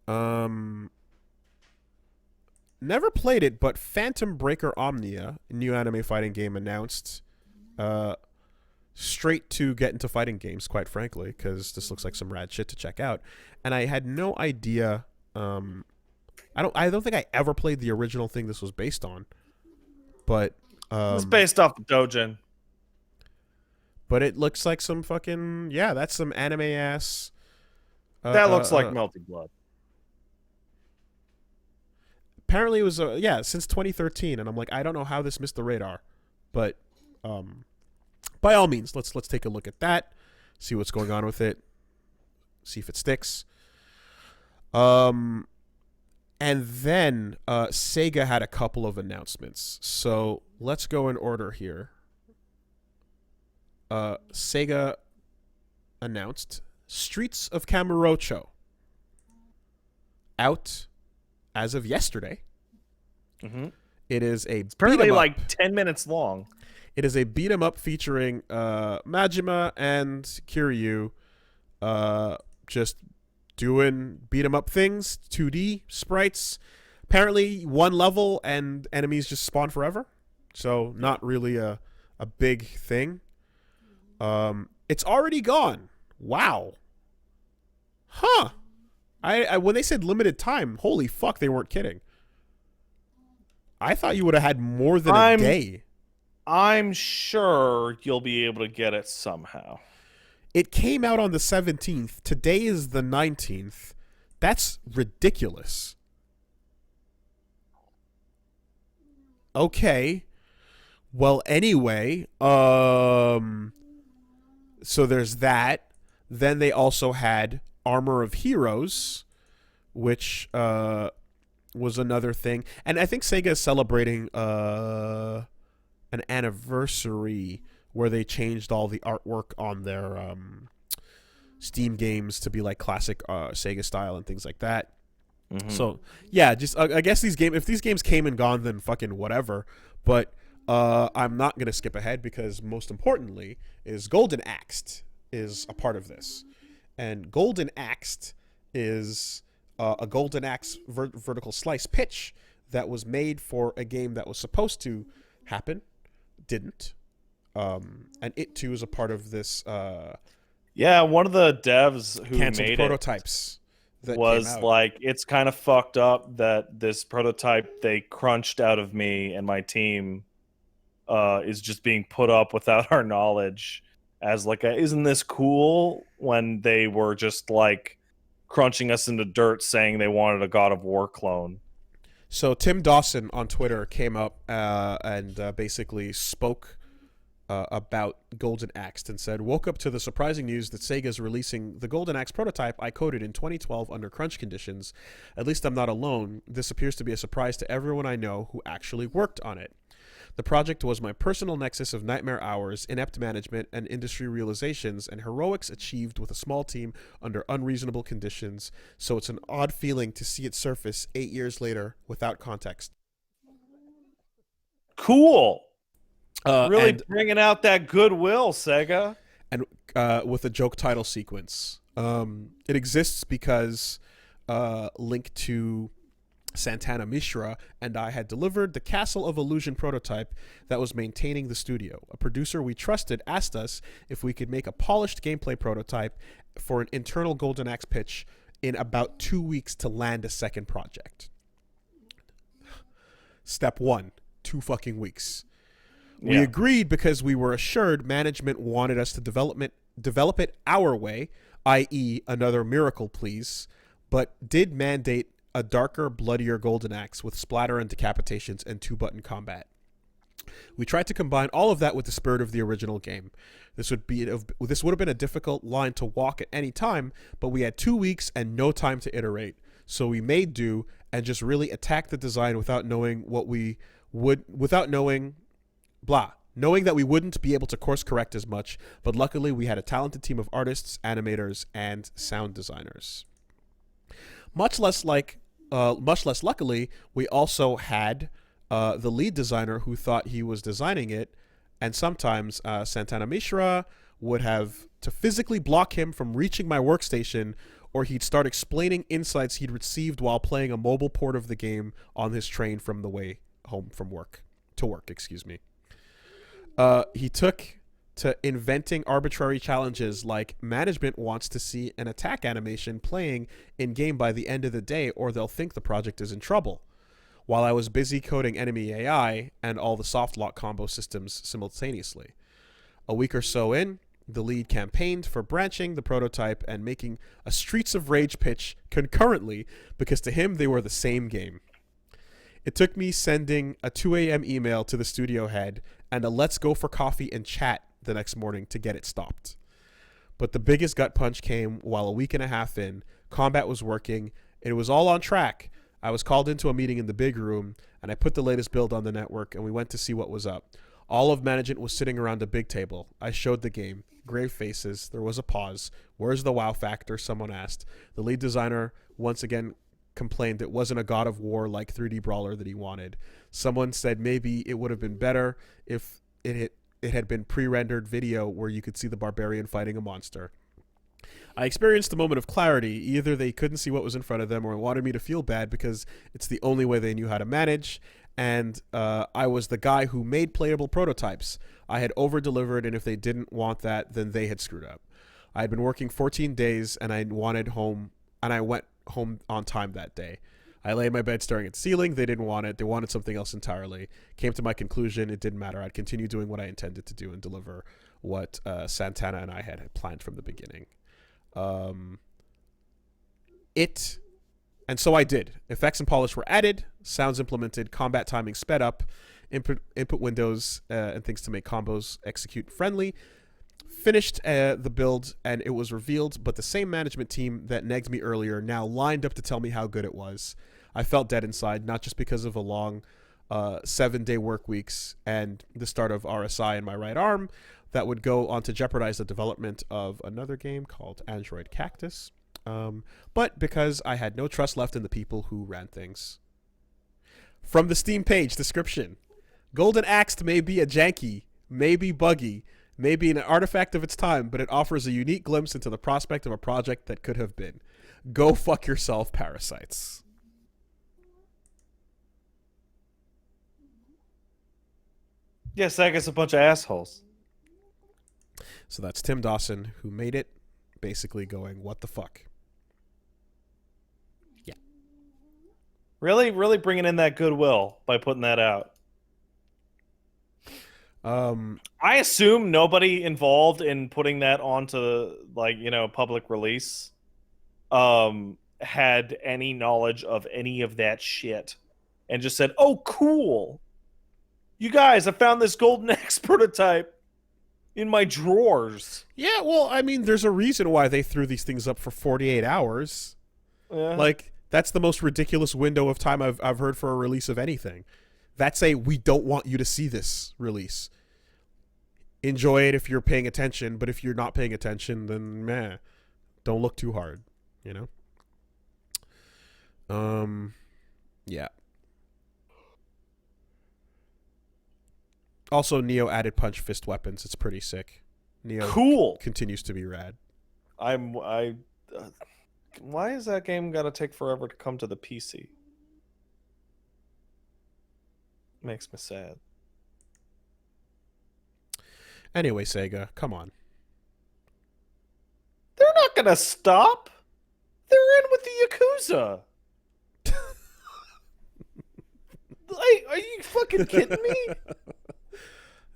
Um, Never played it, but Phantom Breaker Omnia, a new anime fighting game announced. Uh, Straight to get into fighting games, quite frankly, because this looks like some rad shit to check out. And I had no idea. I don't think I ever played the original thing this was based on, but It's based off the Dojin. but it looks like some fucking yeah. That's some anime ass. That looks like Melting Blood. Apparently, it was yeah since 2013, and I'm like, I don't know how this missed the radar, but by all means, let's take a look at that, see what's going on with it, see if it sticks. And then Sega had a couple of announcements, so let's go in order here. Sega announced Streets of Kamurocho out as of yesterday. Mm-hmm. It is a It's apparently beat 'em up. like 10 minutes long. It is a beat 'em up featuring Majima and Kiryu, just doing beat 'em up things, 2D sprites. Apparently, one level and enemies just spawn forever, so not really a big thing. It's already gone. Wow. Huh. I when they said limited time, holy fuck, they weren't kidding. I thought you would have had more than a day. I'm sure you'll be able to get it somehow. It came out on the 17th. Today is the 19th. That's ridiculous. Okay. Well, anyway, so there's that. Then they also had Armor of Heroes, which was another thing. And I think Sega is celebrating an anniversary where they changed all the artwork on their Steam games to be like classic Sega style and things like that. Mm-hmm. So yeah, just I guess if these games came and gone, then fucking whatever. But I'm not gonna skip ahead because most importantly is Golden Axed is a part of this, and Golden Axed is a Golden Axe vertical slice pitch that was made for a game that was supposed to happen, didn't. And it too is a part of this. Yeah, one of the devs who canceled made prototypes it was like, it's kind of fucked up that this prototype they crunched out of me and my team is just being put up without our knowledge as like isn't this cool, when they were just like crunching us into dirt saying they wanted a God of War clone. So Tim Dawson on Twitter came up and basically spoke about Golden Axe and said, woke up to the surprising news that Sega is releasing the Golden Axe prototype I coded in 2012 under crunch conditions. At least I'm not alone. This appears to be a surprise to everyone I know who actually worked on it. The project was my personal nexus of nightmare hours, inept management, and industry realizations, and heroics achieved with a small team under unreasonable conditions, so it's an odd feeling to see it surface 8 years later without context. Cool. Really bringing out that goodwill, Sega. And with a joke title sequence. It exists because Link to Santana Mishra and I had delivered the Castle of Illusion prototype that was maintaining the studio. A producer we trusted asked us if we could make a polished gameplay prototype for an internal Golden Axe pitch in about 2 weeks to land a second project. Step 1, 2 fucking weeks. We agreed because we were assured management wanted us to develop it our way, i.e. another miracle please, but did mandate a darker, bloodier Golden Axe with splatter and decapitations and 2-button combat. We tried to combine all of that with the spirit of the original game. This would have been a difficult line to walk at any time, but we had 2 weeks and no time to iterate. So we made do and just really attacked the design without knowing knowing that we wouldn't be able to course correct as much, but luckily we had a talented team of artists, animators, and sound designers. Much less luckily, we also had the lead designer who thought he was designing it, and sometimes Santana Mishra would have to physically block him from reaching my workstation, or he'd start explaining insights he'd received while playing a mobile port of the game on his train from the way home from work. To work, excuse me. He took to inventing arbitrary challenges like management wants to see an attack animation playing in-game by the end of the day or they'll think the project is in trouble, while I was busy coding enemy AI and all the soft lock combo systems simultaneously. A week or so in, the lead campaigned for branching the prototype and making a Streets of Rage pitch concurrently because to him they were the same game. It took me sending a 2 a.m. email to the studio head and a let's go for coffee and chat the next morning to get it stopped. But the biggest gut punch came while a week and a half in, combat was working, it was all on track. I was called into a meeting in the big room and I put the latest build on the network and we went to see what was up. All of management was sitting around a big table. I showed the game. Grave faces. There was a pause. Where's the wow factor? Someone asked. The lead designer once again complained it wasn't a God of War like 3D brawler that he wanted. Someone said maybe it would have been better if it had been pre-rendered video where you could see the barbarian fighting a monster. I experienced a moment of clarity. Either they couldn't see what was in front of them or wanted me to feel bad because it's the only way they knew how to manage. And I was the guy who made playable prototypes. I had over-delivered, and if they didn't want that, then they had screwed up. I had been working 14 days, and I went home on time that day. I lay in my bed staring at the ceiling. They didn't want it. They wanted something else entirely. Came to my conclusion. It didn't matter. I'd continue doing what I intended to do and deliver what Santana and I had planned from the beginning. And so I did. Effects and polish were added, sounds implemented, combat timing sped up, input windows and things to make combos execute friendly. Finished the build, and it was revealed, but the same management team that negged me earlier now lined up to tell me how good it was. I felt dead inside, not just because of a long 7-day work weeks and the start of RSI in my right arm that would go on to jeopardize the development of another game called Android Cactus, but because I had no trust left in the people who ran things. From the Steam page description, Golden Axe may be a janky, may be buggy, may be an artifact of its time, but it offers a unique glimpse into the prospect of a project that could have been. Go fuck yourself, parasites. Yeah, Sega's a bunch of assholes. So that's Tim Dawson, who made it, basically going, what the fuck? Yeah. Really, really bringing in that goodwill by putting that out. I assume nobody involved in putting that onto, like, public release had any knowledge of any of that shit and just said, oh, cool. You guys, I found this Golden Axe prototype in my drawers. Yeah, well, I mean, there's a reason why they threw these things up for 48 hours. Yeah. Like, that's the most ridiculous window of time I've heard for a release of anything. That's a we don't want you to see this release. Enjoy it if you're paying attention, but if you're not paying attention, then meh. Don't look too hard, Yeah. Also, Neo added punch fist weapons. It's pretty sick. Neo cool. Continues to be rad. Why is that game gotta take forever to come to the PC? Makes me sad. Anyway, Sega, come on. They're not gonna stop. They're in with the Yakuza. Are you fucking kidding me?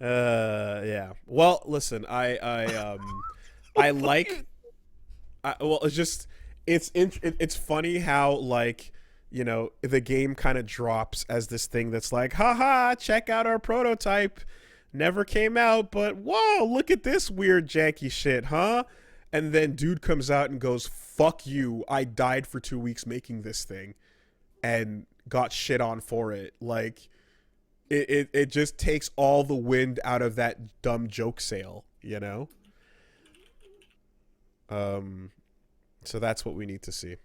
Yeah. Well, listen, it's funny how, like, the game kind of drops as this thing that's like, haha, check out our prototype. Never came out, but whoa, look at this weird janky shit, huh? And then dude comes out and goes, fuck you, I died for 2 weeks making this thing and got shit on for it. Like, it just takes all the wind out of that dumb joke sale, So that's what we need to see.